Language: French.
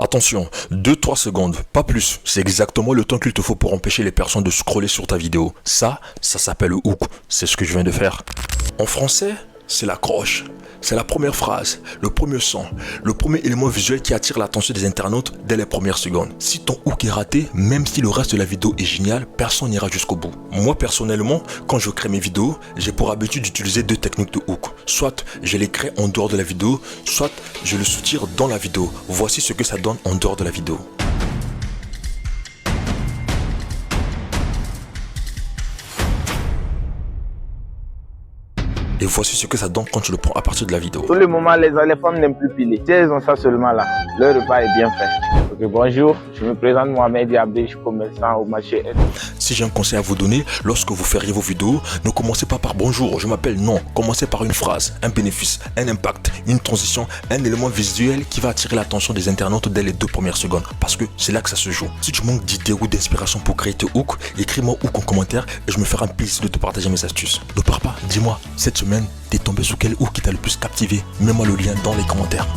Attention, 2-3 secondes, pas plus. C'est exactement le temps qu'il te faut pour empêcher les personnes de scroller sur ta vidéo. Ça s'appelle le hook. C'est ce que je viens de faire. En français, c'est l'accroche. C'est la première phrase, le premier son, le premier élément visuel qui attire l'attention des internautes dès les premières secondes. Si ton hook est raté, même si le reste de la vidéo est génial, personne n'ira jusqu'au bout. Moi personnellement, quand je crée mes vidéos, j'ai pour habitude d'utiliser deux techniques de hook. Soit je les crée en dehors de la vidéo, soit je le soutire dans la vidéo. Voici ce que ça donne en dehors de la vidéo. Et voici ce que ça donne quand tu le prends à partir de la vidéo. Pour le moment, les femmes n'aiment plus piler. Si elles ont ça seulement là, leur repas est bien fait. Okay, bonjour, je me présente Mohamed Diabé, je suis commerçant au marché S. Si j'ai un conseil à vous donner, lorsque vous feriez vos vidéos, ne commencez pas par bonjour, je m'appelle, non. Commencez par une phrase, un bénéfice, un impact, une transition, un élément visuel qui va attirer l'attention des internautes dès les 2 premières secondes. Parce que c'est là que ça se joue. Si tu manques d'idées ou d'inspiration pour créer tes hooks, écris-moi hook en commentaire et je me ferai un plaisir de te partager mes astuces. Ne pars pas, dis-moi, cette semaine, t'es tombé sur quel hook qui t'a le plus captivé? Mets-moi le lien dans les commentaires.